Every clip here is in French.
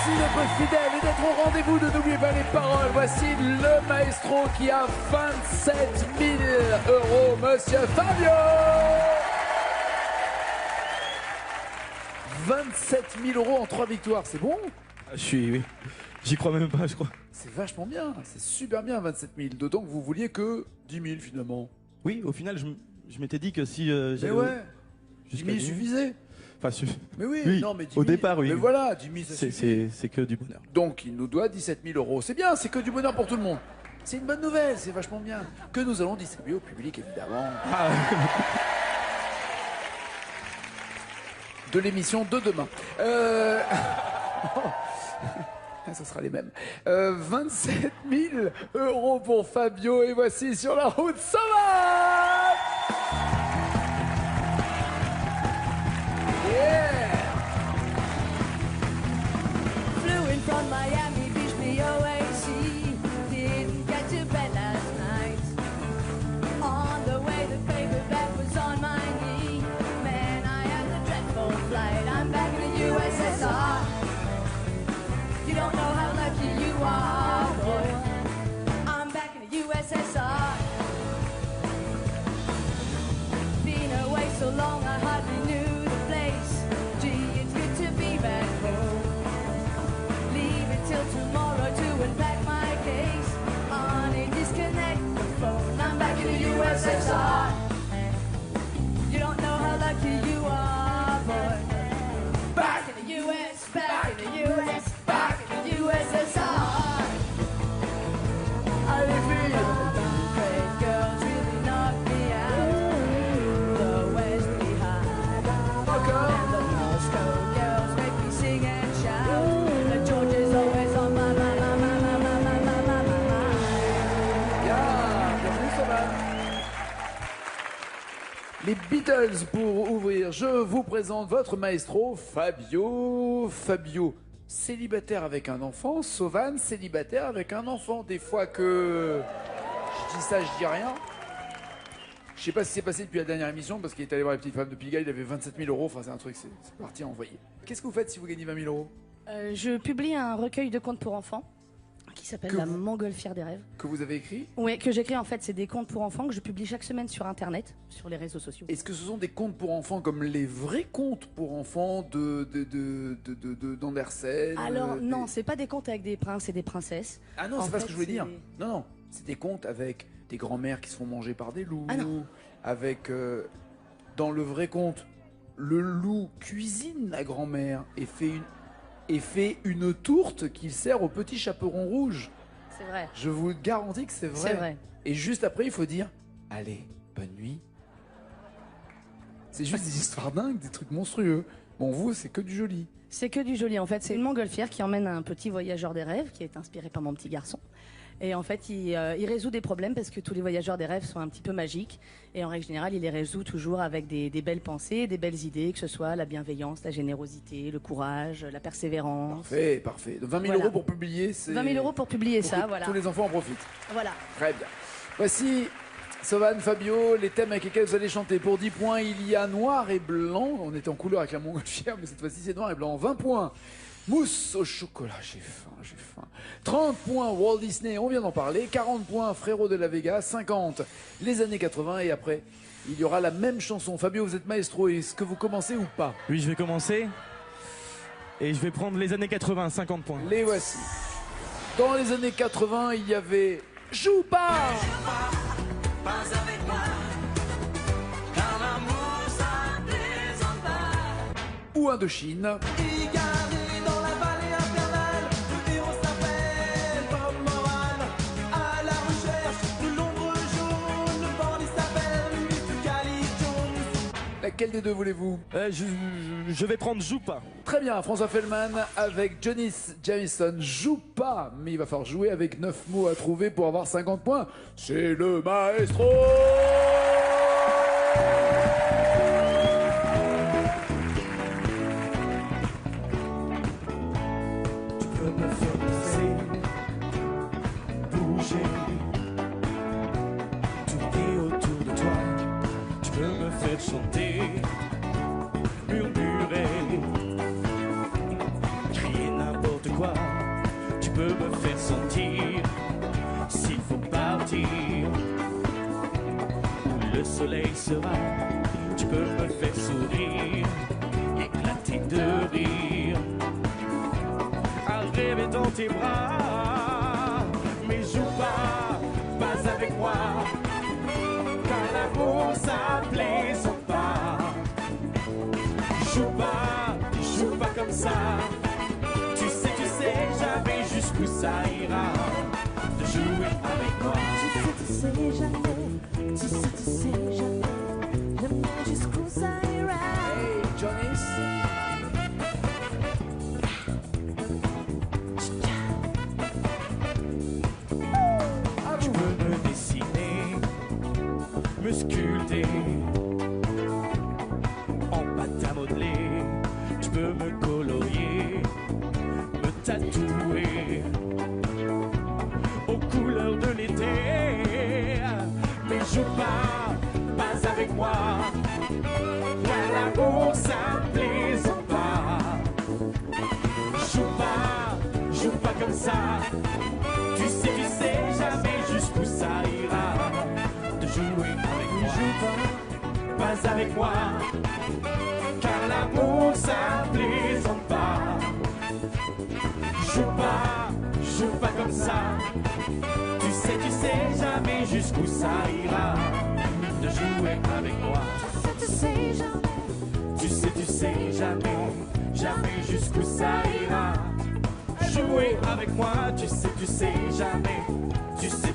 Merci d'être fidèle et d'être au rendez-vous, de n'oubliez pas les paroles. Voici le maestro qui a 27 000 €, monsieur Fabio. 27 000 € en 3 victoires, c'est bon? Oui. J'y crois même pas, je crois. C'est vachement bien, c'est super bien 27 000. D'autant que vous vouliez que 10 000 finalement. Oui, au final, je m'étais dit que si Mais j'avais... ouais, 10 000 suffisait. Enfin, Mais oui, oui, non, mais 10 au 000, départ, oui. Mais voilà, 10 000, ça suffit. C'est que du bonheur. Donc, il nous doit 17 000 €. C'est bien, c'est que du bonheur pour tout le monde. C'est une bonne nouvelle, c'est vachement bien. Que nous allons distribuer au public, évidemment. De l'émission de demain. Ça sera les mêmes. 27 000 € pour Fabio. Et voici sur la route, ça va! Yeah! Flew in from Miami Beach, the OAC. Didn't get to bed last night. On the way, the paperback was on my knee. Man, I had a dreadful flight. I'm back in the USSR. You don't know how lucky you are, boy. I'm back in the USSR. Been away so long, I hardly knew the place. Gee, it's good to be back home. Leave it till tomorrow to unpack my case. On a disconnected phone, I'm back in the USSR. You don't know how lucky you are, boy. Back in the US, back in the US, back in the USSR. Allez, filles! Great girls really knock me out. The West behind. And the Moscow girls make me sing and shout. The George is always on my mind. Bien, bienvenue Savan. Les Beatles pour ouvrir. Je vous présente votre maestro Fabio. Fabio, célibataire avec un enfant. Savan, célibataire avec un enfant. Des fois que je dis ça, je dis rien. Je sais pas ce qui s'est passé depuis la dernière émission parce qu'il est allé voir les petites femmes de Pigalle. Il avait 27 000 €. Enfin, c'est un truc, c'est parti à envoyer. Qu'est-ce que vous faites si vous gagnez 20 000 €? Je publie un recueil de contes pour enfants qui s'appelle Que La vous- Montgolfière des rêves. Que vous avez écrit? Oui, que j'écris en fait, c'est des contes pour enfants que je publie chaque semaine sur internet, sur les réseaux sociaux. Est-ce que ce sont des contes pour enfants comme les vrais contes pour enfants d'Andersen? Alors des- non, c'est pas des contes avec des princes et des princesses. Ah non, En c'est pas ce fait, que je voulais dire. c'est- Non, non, c'est des contes avec des grands-mères qui se font manger par des loups. Ah non. Avec, dans le vrai conte, le loup cuisine la grand-mère et fait une tourte qu'il sert au petit chaperon rouge. C'est vrai. Je vous garantis que c'est vrai. C'est vrai. Et juste après, il faut dire « Allez, bonne nuit ». C'est juste des histoires dingues, des trucs monstrueux. Bon, vous, c'est que du joli. C'est que du joli en fait. C'est une montgolfière qui emmène un petit voyageur des rêves qui est inspiré par mon petit garçon. Et en fait, il résout des problèmes parce que tous les voyageurs des rêves sont un petit peu magiques. Et en règle générale, il les résout toujours avec des belles pensées, des belles idées, que ce soit la bienveillance, la générosité, le courage, la persévérance. Parfait, parfait. Donc 20 000 Voilà. € pour publier. 20 000 € pour publier Pour ça, que voilà. Tous les enfants en profitent. Voilà. Très bien. Voici, Savan, Fabio, les thèmes avec lesquels vous allez chanter. Pour 10 points, il y a noir et blanc. On était en couleur avec la montgolfière, mais cette fois-ci, c'est noir et blanc. 20 points, mousse au chocolat. J'ai faim, j'ai faim. 30 points, Walt Disney, on vient d'en parler. 40 points, Frérot de la Vega. 50, les années 80. Et après, il y aura la même chanson. Fabio, vous êtes maestro. Est-ce que vous commencez ou pas? Oui, je vais commencer. Et je vais prendre les années 80, 50 points. Les voici. Dans les années 80, il y avait Joue pas ou Indochine. Laquelle des deux voulez-vous? Je vais prendre Joue pas. Très bien, François Fellman avec Johnny Jamison. Joue pas, mais il va falloir jouer avec 9 mots à trouver pour avoir 50 points. C'est le maestro. Tu peux me faire bouger, tourner autour de toi. Tu peux me faire chanter, murmurer, crier n'importe quoi. peux me faire sentir s'il faut partir. Où le soleil sera, tu peux me faire sourire, éclater de rire, à rêver dans tes bras. Mais joue pas avec moi, car l'amour ça plaisante pas. Joue pas comme ça. Tu sais jamais jusqu'où ça ira de jouer avec moi. Tu sais jamais, tu sais jamais, le monde jusqu'où ça ira. Hey, Johnny's. Tu peux me dessiner, me sculpter en pâte à modeler. Tu peux me colorier, me tatouer aux couleurs de l'été. Mais joue pas avec moi, car l'amour ça me plaisante pas. Joue pas comme ça. Tu sais jamais jusqu'où ça ira de jouer avec moi. Joue pas avec moi, car l'amour ça me plaisante pas. Joue pas comme ça. Tu sais jamais jusqu'où ça ira de jouer avec moi. Tu sais jamais, Tu sais jamais jusqu'ù ça ira. Jouer avec moi, tu sais jamais. Tu sais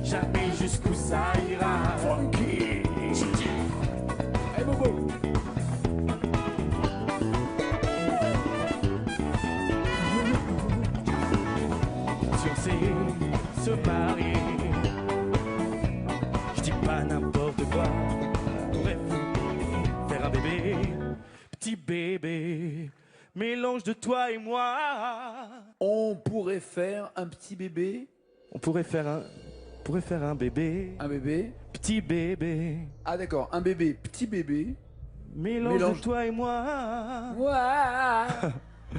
jamais jusqu'où ça ira. Funky. Hey, Bobo. Si on sait se marier, je dis pas n'importe quoi. Bref, faire un bébé, petit bébé, mélange de toi et moi. On pourrait faire un petit bébé. On pourrait faire un bébé, Un bébé. petit bébé, Ah d'accord, un bébé, petit bébé. mélange de toi et moi. Ouah.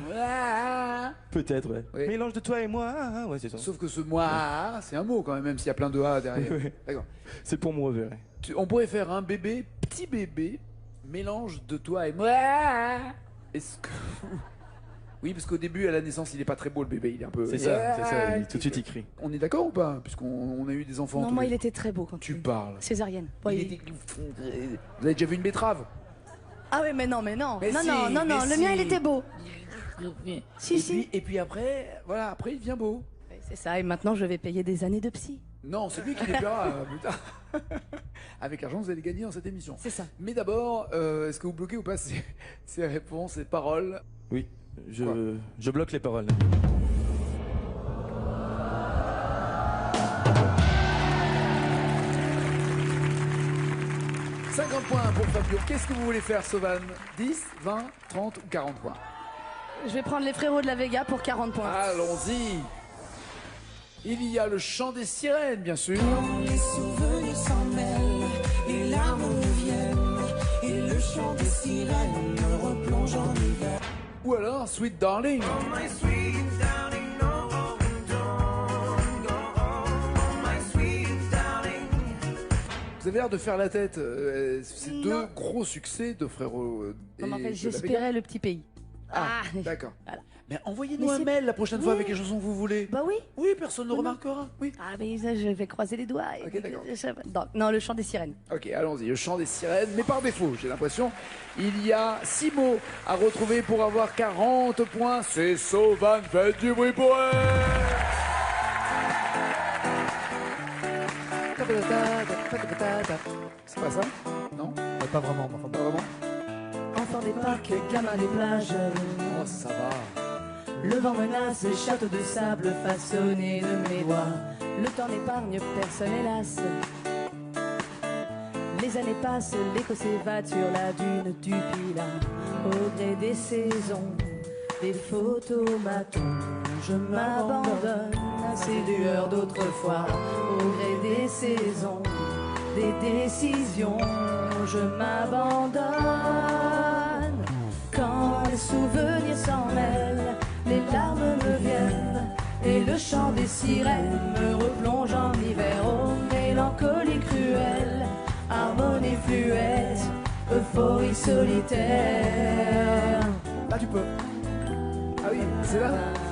Ouah. Peut-être, ouais. Oui. Mélange de toi et moi, ouais, c'est ça. Sauf que ce moi, c'est un mot quand même, même s'il y a plein de A derrière. Oui. D'accord. C'est pour moi, ouais. On pourrait faire un bébé, petit bébé, mélange de toi et moi. Est-ce que... Oui, parce qu'au début, à la naissance, il est pas très beau le bébé, il est un peu... C'est ça, tout de suite il crie. On est d'accord ou pas? Puisqu'on a eu des enfants. Non, tous moi, les- il était très beau quand Tu il- parles. Césarienne. Il Ouais, était- Vous avez déjà vu une betterave? Ah oui, mais non. Mais non, si, non, mais le si. mien, il était beau. Si, et si. Puis, et puis après, voilà, après il devient beau. Oui, c'est ça, et maintenant, je vais payer des années de psy. Non, c'est lui qui les paiera plus tard. Avec l'argent, vous allez gagner dans cette émission. C'est ça. Mais d'abord, est-ce que vous bloquez ou pas ces réponses, ces paroles? Oui, Quoi je bloque les paroles. « 50 points pour Fabio. Qu'est-ce que vous voulez faire, Sauvan? 10, 20, 30 ou 40 points? Je vais prendre les frérots de la Vega pour 40 points. Allons-y. Il y a le chant des sirènes, bien sûr. les souvenirs s'en mêlent, et larmes me viennent, et le chant des sirènes me replonge en hiver. Ou alors Sweet Darling. My sweet darling, no, don't go home, my sweet darling. Vous avez l'air de faire la tête. C'est Non. deux gros succès de frérot. Non, mais en et fait, de la Vega. j'espérais le petit pays. Ah, d'accord. Voilà. Mais envoyez-nous Mais un c'est- mail la prochaine fois Oui. avec les chansons que vous voulez. Bah oui. Oui, personne ne Non. remarquera. Oui. Ah, mais ça, je vais croiser les doigts. Ok, d'accord. Non, le chant des sirènes. Ok, allons-y, le chant des sirènes, mais par défaut, j'ai l'impression. Il y a 6 mots à retrouver pour avoir 40 points. C'est Sauvan, faites du bruit pour elle. C'est pas ça? Non? Pas vraiment, mais enfin, Pas vraiment? Enfants des parcs, gamins des plages. Oh, ça va. Le vent menace les châteaux de sable façonnés de mes doigts. Le temps n'épargne personne, hélas. Les années passent, l'écho s'évade sur la dune du Pilat. Au gré des saisons, des photomatons, je m'abandonne à ces lueurs d'autrefois. Au gré des saisons, des décisions, je m'abandonne. Quand les souvenirs s'en mêlent, les larmes me viennent. sirènes me replongent en hiver. Oh, mélancolie cruelle, harmonie fluette, euphorie solitaire. Là, tu peux. Ah oui, c'est là.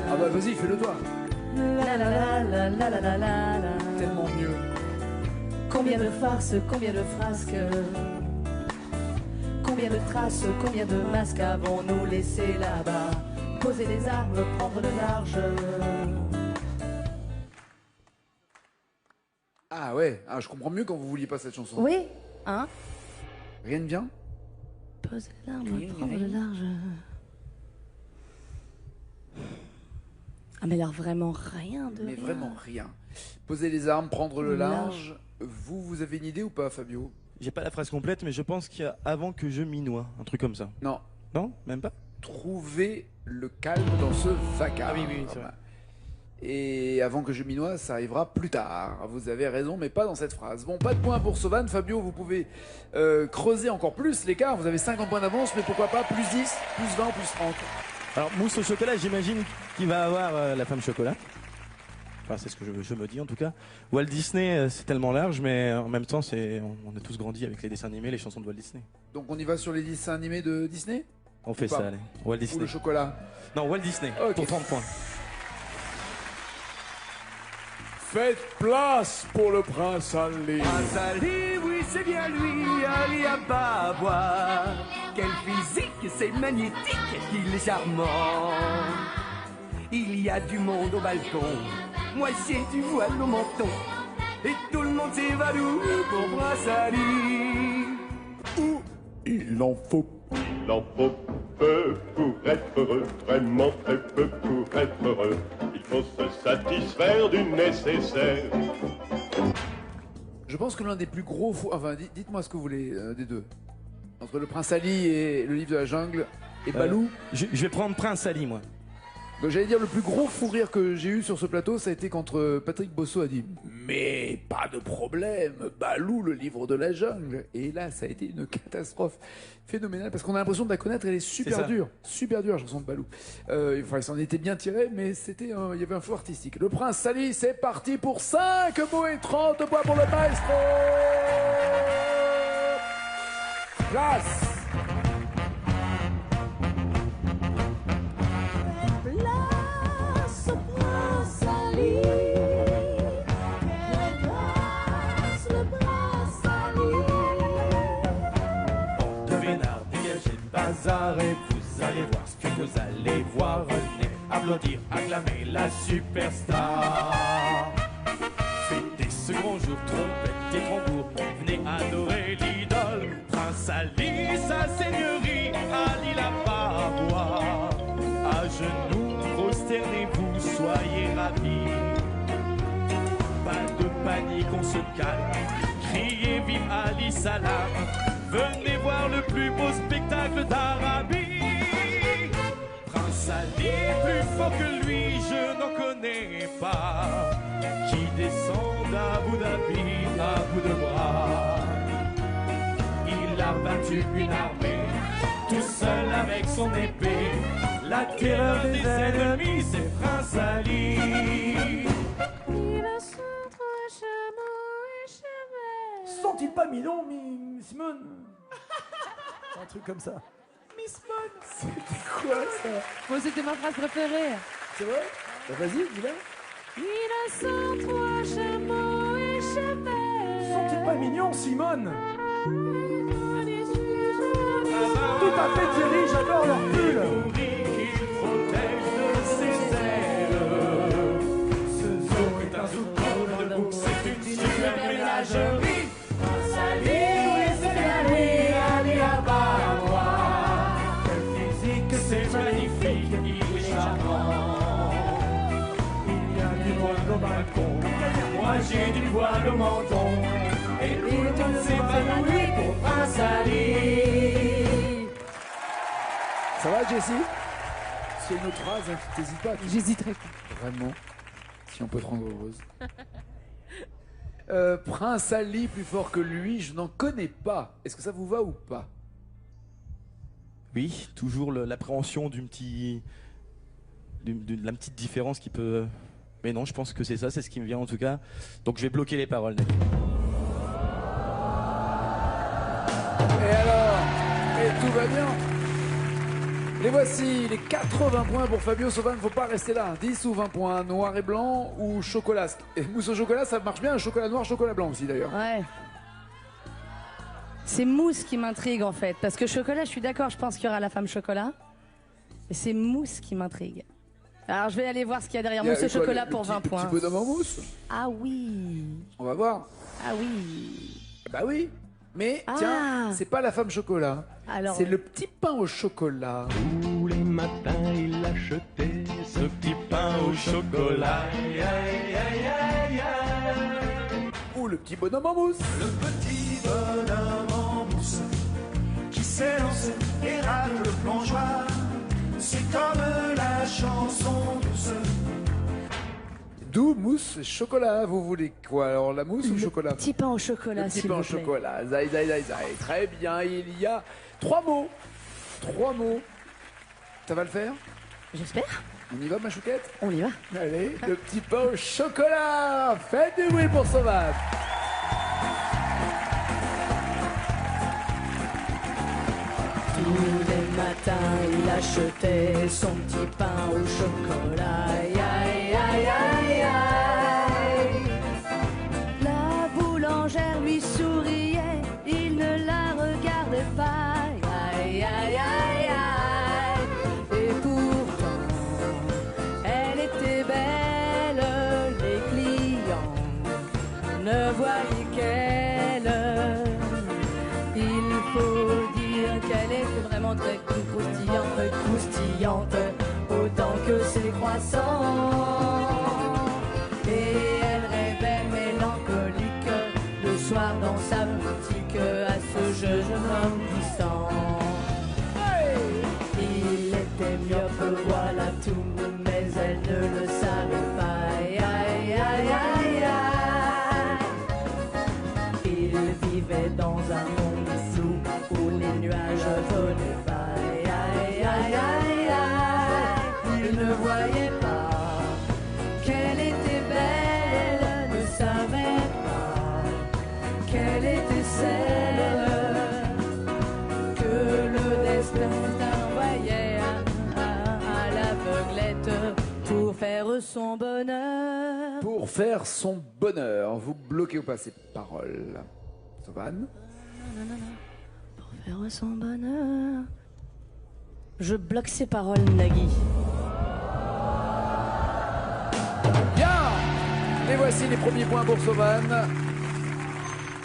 Ah bah vas-y, fais-le toi. La la la la la la la la la. Tellement mieux. Combien de farces, combien de frasques, combien de traces, combien de masques avons-nous laissé là-bas? Poser les armes, prendre le large. Ah ouais, ah, je comprends mieux quand vous vouliez pas cette chanson. Oui, hein? Rien de bien? Poser les armes, prendre le large. Ah mais alors vraiment rien de Mais rien. vraiment rien. Poser les armes, prendre le large. Vous avez une idée ou pas, Fabio? J'ai pas la phrase complète, mais je pense qu'il y a avant que je m'y noie, un truc comme ça. Non. Non, même pas. Trouver le calme dans ce vacarme. Ah oui, oui, c'est vrai. Et avant que je m'y noie, ça arrivera plus tard. Vous avez raison, mais pas dans cette phrase. Bon, pas de points pour Sovan. Fabio, vous pouvez creuser encore plus l'écart. Vous avez 50 points d'avance, mais pourquoi pas plus 10, plus 20, plus 30. Alors, mousse au chocolat, j'imagine qu'il va avoir la femme chocolat. Enfin, c'est ce que je me dis en tout cas. Walt Disney, c'est tellement large, mais en même temps, on a tous grandi avec les dessins animés, les chansons de Walt Disney. Donc on y va sur les dessins animés de Disney? On fait Ou pas ça, allez. Walt Ou Disney. le chocolat? Non, Walt Disney, Ok. pour 30 points. Faites place pour le prince Ali. Prince Ali, oui c'est bien lui, Ali Ababa. Quel physique, c'est magnétique, qu'il est charmant. Il y a du monde au balcon, moitié du voile au menton. Et tout le monde s'évanouit pour Prince Ali. Il en faut. Il en faut peu pour être heureux, vraiment très peu pour être heureux. Il faut se satisfaire du nécessaire. Je pense que l'un des plus gros fous... Enfin, dites-moi ce que vous voulez des deux. Entre le prince Ali et le livre de la jungle et Balou. Je vais prendre Prince Ali, moi. Donc, j'allais dire, le plus gros fou rire que j'ai eu sur ce plateau, ça a été quand Patrick Bosso a dit « Mais pas de problème, Balou, le livre de la jungle !» Et là, ça a été une catastrophe phénoménale, parce qu'on a l'impression de la connaître, elle est super ça. dure, la chanson de Balou. Enfin, il s'en était bien tiré, mais il y avait un fou artistique. Le prince Ali, c'est parti pour 5 mots et 30 points pour le maestro. Place. Place au prince Ali. Place le prince Ali. De Vénard, dégagez le bazar et vous allez voir ce que vous allez voir. Venez applaudir, acclamer la superstar. Fêtez ce grand jour, trompette et tambour. Venez adorer l'idole. Prince Ali, sa seigneurie, Ali la Barbois. À genoux, prosternez-vous, soyez ravis. Pas de panique, on se calme. Criez vive Ali Salam. Venez voir le plus beau spectacle d'Arabie. Prince Ali, plus fort que lui, je n'en connais pas. Qui descend d'Abu Dhabi à bout de bras. Il a battu une armée, tout seul avec son épée. La terreur des ennemis, c'est Prince Ali. Il a son trois chameaux et cheval. Sont-ils pas mignon, Simone? Un truc comme ça. Moi, c'était ma phrase préférée. C'est vrai? Bah, vas-y, dis-la. Il a son trois chameaux et cheval. Sont-ils pas mignons, Simone? Tout Tout à fait, Thierry, j'adore leur pull. Qu'il protège de ses ailes. Ce zoo est un zoo de bouc, c'est une super ménagerie. Prince Ali, oui, c'est bien lui, Ali Ababa. Quel physique, c'est magnifique, il est charmant. Il y a du voile au balcon, moi j'ai du voile au menton. Et tout le monde s'évanouit pour Prince Ali. Ça va, Jessie? C'est une autre phrase, hein, t'hésites pas. J'hésiterai pas. Vraiment, si on peut te rendre heureuse. Prince Ali, plus fort que lui, je n'en connais pas. Est-ce que ça vous va ou pas? Oui, toujours l'appréhension de la petite différence qui peut Mais non, je pense que c'est ça, c'est ce qui me vient en tout cas. Donc je vais bloquer les paroles. Nagui. Et alors, et tout va bien. Les voici, les 80 points pour Fabio Sauvan, faut pas rester là. 10 ou 20 points, noir et blanc ou chocolat. Et mousse au chocolat, ça marche bien, chocolat noir, chocolat blanc aussi d'ailleurs. Ouais. C'est mousse qui m'intrigue en fait. Parce que chocolat, je suis d'accord, je pense qu'il y aura la femme chocolat. Et c'est mousse qui m'intrigue. Alors je vais aller voir ce qu'il y a derrière. Il y a Mousse au quoi, chocolat le pour petit- 20 points. Le petit bonhomme en mousse. Ah oui. On va voir. Ah oui. Bah oui. Mais Ah. tiens, c'est pas la femme chocolat. Alors, C'est le petit pain au chocolat. Tous les matins, il achetait ce petit pain au chocolat. Aïe, aïe, aïe, aïe, aïe. Ou le petit bonhomme en mousse. Le petit bonhomme en mousse qui s'élance et rate le plongeoir. C'est comme la chanson douce. D'où mousse et chocolat. Vous voulez quoi alors, la mousse ou le chocolat? Petit pain au chocolat, Le petit s'il pain vous au plaît. chocolat. Zai, zai, zai, zai. Très bien. Il y a 3 mots. 3 mots. Ça va le faire? J'espère. On y va, ma chouquette? On y va. Allez, le petit pain au chocolat. Faites du bruit pour Sauvan. Tous les matins, il achetait son petit pain au chocolat. Aïe, aïe, aïe, aïe, aïe. La boulangère lui souriait, il ne la regardait pas. Aïe, aïe, aïe, aïe. Et pourtant, elle était belle, les clients ne voyaient qu'elle. Il faut dire qu'elle était vraiment très croustillante, autant que ses croissants. Et elle rêvait mélancolique le soir dans sa boutique à ce jeune homme distant. Il était myope, voilà tout, mais elle ne le savait pas. Aïe, aïe, aïe, aïe, aïe. Il vivait dans un monde flou où les nuages volaient pas. Aïe, aïe, aïe, aïe. Il ne voyait pas qu'elle était belle, ne savait pas qu'elle était celle que le destin envoyait à l'aveuglette pour faire son bonheur. Pour faire son bonheur, vous bloquez ou pas ces paroles? Sauvan? Pour faire son bonheur. Je bloque ses paroles, Nagui. Bien. Et voici les premiers points pour Sauvan.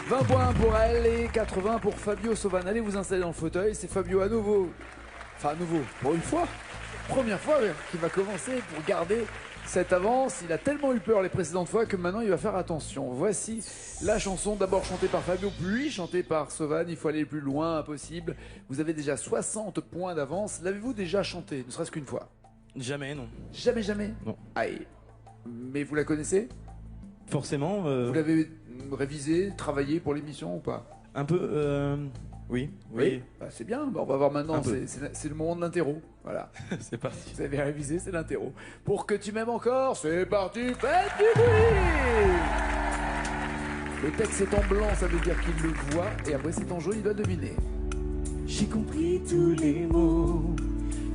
20 points pour elle et 80 pour Fabio Sauvan. Allez vous installer dans le fauteuil. C'est Fabio à nouveau. Enfin à nouveau, pour une fois. Première fois qu'il va commencer pour garder cette avance. Il a tellement eu peur les précédentes fois que maintenant il va faire attention. Voici la chanson, d'abord chantée par Fabio, puis chantée par Sauvan. Il faut aller le plus loin possible. Vous avez déjà 60 points d'avance. L'avez-vous déjà chanté, ne serait-ce qu'une fois? Jamais, non. Jamais, jamais? Non. Aïe. Mais vous la connaissez? Forcément. Vous l'avez révisée, travaillée pour l'émission ou pas? Un peu. Oui. Bah, c'est bien, bah, on va voir maintenant, Un peu. c'est le moment de l'interro. Voilà. C'est parti. Vous avez révisé, c'est l'interro. Pour que tu m'aimes encore, c'est parti, faites du bruit. Le texte est en blanc, ça veut dire qu'il le voit, et après c'est en jaune, il doit deviner. J'ai compris tous les mots,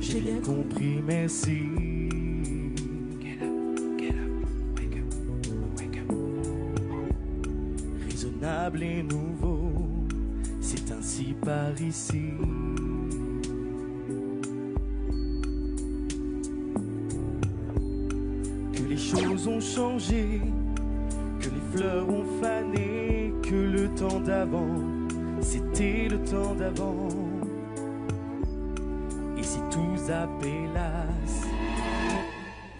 j'ai bien compris, merci. Raisonnable et nouveau, c'est ainsi par ici. Que les choses ont changé, que les fleurs ont fané, que le temps d'avant, c'était le temps d'avant. Et si tout zappélas.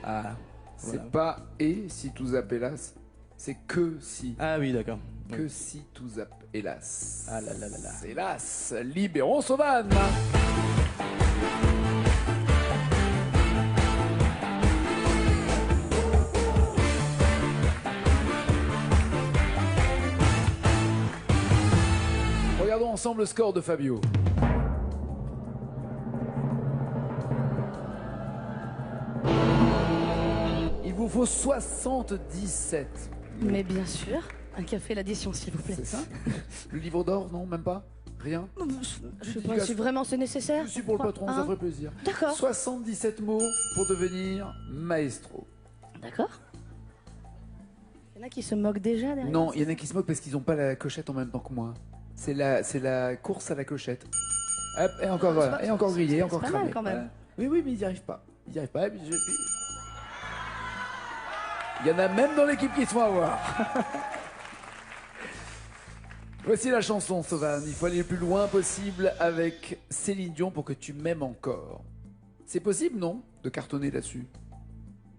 Ah. C'est Voilà. pas et si tout zappe hélas, c'est que si. Ah oui, d'accord. Que si tout zappe hélas. Ah là là là là. Hélas, libérons Sauvan. Regardons ensemble le score de Fabio. Il vous faut 77. Mais bien sûr, un café l'addition, s'il vous plaît. C'est ça? Le livre d'or, non, même pas? Rien? Je sais pas si vraiment c'est nécessaire. Je suis pour le patron, ça Hein ferait plaisir. D'accord. 77 mots pour devenir maestro. D'accord. Il y en a qui se moquent déjà derrière. Non, il y en a qui se moquent parce qu'ils n'ont pas la cochette en même temps que moi. C'est la course à la cochette. Hop, et encore voilà, et encore grillé, encore pas mal, cramé. quand même. Voilà. Oui, oui, mais ils n'y arrivent pas. Ils n'y arrivent pas. Il y en a même dans l'équipe qui se font avoir. Voici la chanson, Sovan. Il faut aller le plus loin possible avec Céline Dion pour que tu m'aimes encore. C'est possible, non, de cartonner là-dessus?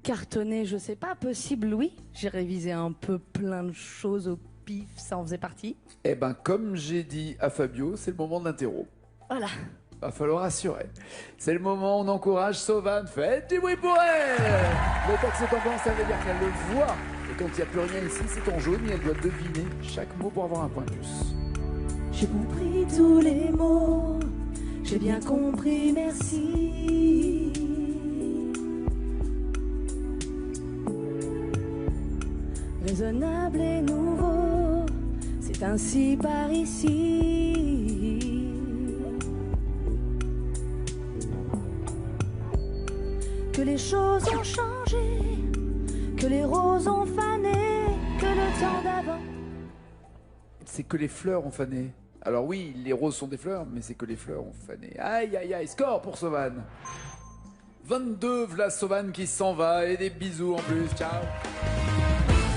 Cartonner, je sais pas, possible, oui. J'ai révisé un peu plein de choses au pif, ça en faisait partie. Eh ben, comme j'ai dit à Fabio, c'est le moment de l'interro. Voilà. Va falloir assurer. C'est le moment où on encourage Sovan. Faites du bruit pour elle. Le texte est en blanc, ça veut dire qu'elle le voit. Et quand il n'y a plus rien ici, c'est en jaune et elle doit deviner chaque mot pour avoir un point de plus. J'ai compris tous les mots, j'ai bien compris, merci. Raisonnable et nouveau, c'est ainsi par ici. Que les choses ont changé, que les roses ont fané, que le temps d'avant. C'est que les fleurs ont fané. Alors oui, les roses sont des fleurs, mais c'est que les fleurs ont fané. Aïe, aïe, aïe, score pour Sovan. 22, Vlas Sovan qui s'en va, et des bisous en plus, ciao.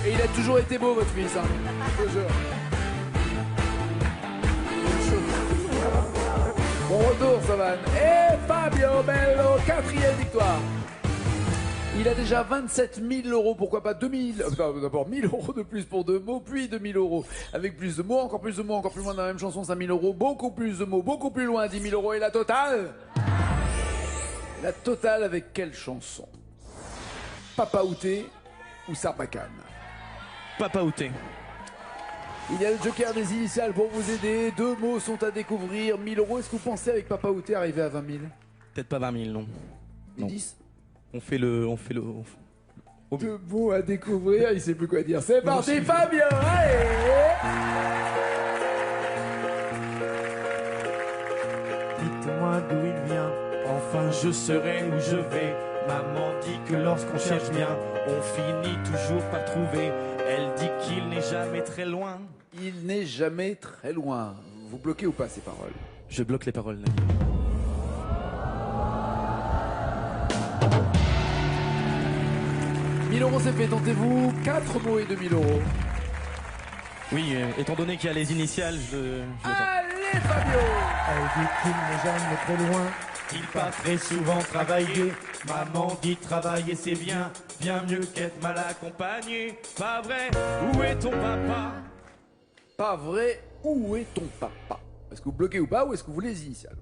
Et il a toujours été beau, votre fils, hein. Je te jure. Bon retour, Sovan. Et Fabio Bello, 4e victoire. Il a déjà 27 000 euros, pourquoi pas 2000, d'abord 1000 euros de plus pour 2 mots, puis 2000 euros avec plus de mots, encore plus de mots, encore plus loin dans la même chanson, 5000 euros, beaucoup plus de mots, beaucoup plus loin, 10 000 euros et la totale. La totale avec quelle chanson? Papa Outé ou Sarbacane? Papa Outé. Il y a le joker des initiales pour vous aider, 2 mots sont à découvrir, 1000 euros, est-ce que vous pensez avec Papa Outé arriver à 20 000? Peut-être pas 20 000, non. Non. 10? On fait le. 2 mots à découvrir, il sait plus quoi dire. C'est parti, Fabio, allez. Dites-moi d'où il vient, enfin je saurai où je vais. Maman dit que lorsqu'on cherche bien, on finit toujours par trouver. Elle dit qu'il n'est jamais très loin. Il n'est jamais très loin. Vous bloquez ou pas ces paroles? Je bloque les paroles, Nagui. €1000 c'est fait, tentez-vous 4 mots et 2000 euros. Oui, étant donné qu'il y a les initiales, je le tente. Allez Fabio. Elle dit qu'il n'est jamais très loin. Il part très souvent travailler. Maman dit travailler c'est bien, bien mieux qu'être mal accompagné. Pas vrai, où est ton papa? Pas vrai, où est ton papa? Est-ce que vous bloquez ou pas, ou est-ce que vous voulez les initiales?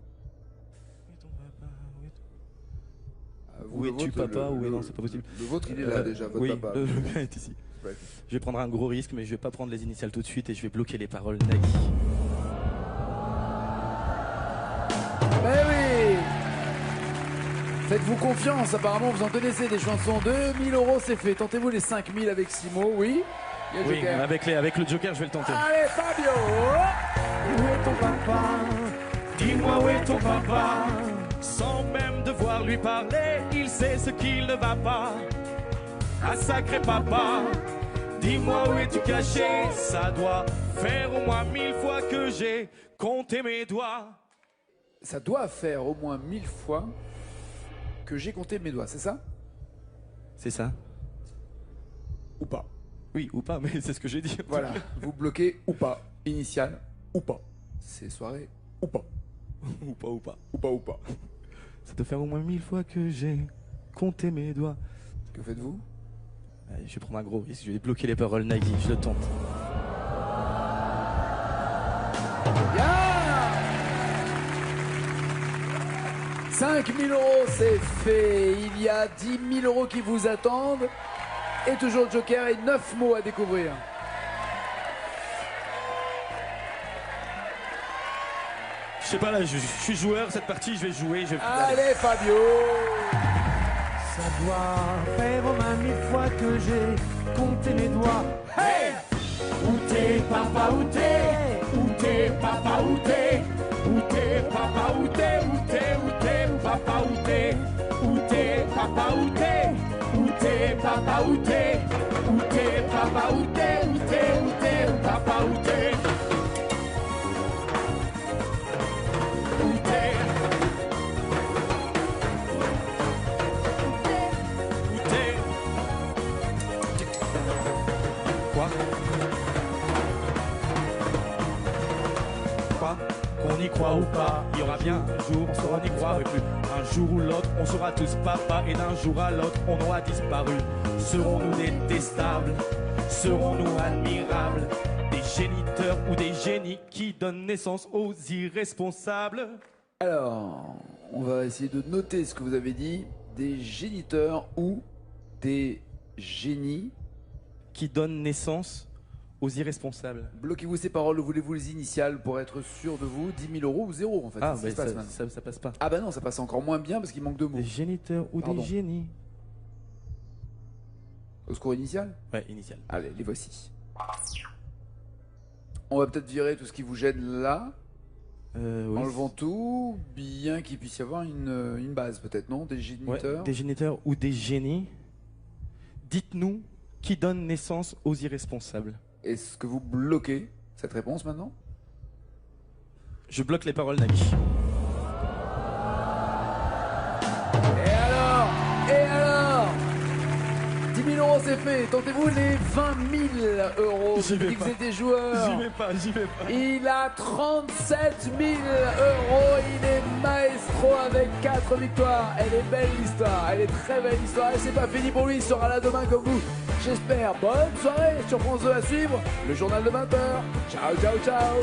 Où es-tu, papa? Où est... Non, c'est pas possible. Le vôtre, il est là déjà, votre oui, papa. le mien est ici. Ouais. Je vais prendre un gros risque, mais je vais pas prendre les initiales tout de suite et je vais bloquer les paroles, Nagui. Mais oui. Faites-vous confiance, apparemment vous en connaissez des chansons. 2000 euros c'est fait, tentez-vous les 5000 avec 6 mots, oui. Il y a le Oui, joker. avec le joker, je vais le tenter. Allez Fabio. Où est ton papa? Dis-moi où est ton papa? Sans même devoir lui parler, il sait ce qu'il ne va pas. Ah sacré papa, dis-moi où es-tu caché? Ça doit faire au moins 1000 fois que j'ai compté mes doigts. Ça doit faire au moins 1000 fois que j'ai compté mes doigts, c'est ça? C'est ça? Ou pas? Oui, ou pas, mais c'est ce que j'ai dit. Voilà, vous bloquez ou pas. Initial ou pas. C'est soirée ou pas. Ou pas, ou pas. Ou pas ou pas. Ça doit faire au moins 1000 fois que j'ai compté mes doigts. Que faites-vous? Allez, je vais prendre un gros risque, je vais bloquer les paroles, Nagui, je le tente. Bien. 5000 euros, c'est fait. Il y a 10 000 euros qui vous attendent. Et toujours le joker et 9 mots à découvrir. Je sais pas, là, je suis joueur, cette partie, je vais jouer. Allez Fabio. Ça doit faire au moins 1000 fois que j'ai compté mes doigts. Hey! Où t'es, papa, où t'es? Où t'es, papa, où t'es? Où t'es, papa, où t'es? Où t'es, papa, où t'es? Où t'es, papa, où t'es? Où t'es, papa, où t'es? Où t'es, papa, où t'es? Où t'es, papa, où t'es? Où t'es? Où t'es? Quoi? Quoi? Qu'on y croit ou pas, il y aura bien un jour, on n'y croirait plus. Un jour ou l'autre, on sera tous papa et d'un jour à l'autre, on aura disparu. Serons-nous détestables? Serons-nous admirables? Des géniteurs ou des génies qui donnent naissance aux irresponsables? Alors, on va essayer de noter ce que vous avez dit. Des géniteurs ou des génies. Qui donnent naissance aux irresponsables. Bloquez-vous ces paroles, voulez-vous les initiales pour être sûr de vous? 10 000 euros ou 0 en fait. Ah, C'est ce mais qui se passe maintenant. ça passe pas. Ah bah non, ça passe encore moins bien parce qu'il manque 2 mots. Des géniteurs ou Pardon. des génies? Au secours initial? Ouais, initial. Allez, les voici. On va peut-être virer tout ce qui vous gêne là, Oui. enlevant tout, bien qu'il puisse y avoir une base peut-être, non? Des Ouais, géniteurs. des géniteurs ou des génies. Dites-nous qui donne naissance aux irresponsables. Est-ce que vous bloquez cette réponse maintenant? Je bloque les paroles, Nagui. Et alors 10 000 euros c'est fait, tentez-vous les 20 000 euros. J'y vais Vous pas. dites que des joueurs. J'y vais pas. Il a 37 000 euros, il est maestro avec 4 victoires. Elle est belle l'histoire, elle est très belle l'histoire. Et c'est pas fini pour lui, il sera là demain comme vous. J'espère. Bonne soirée sur France 2 à suivre, le journal de 20h. Ciao, ciao, ciao.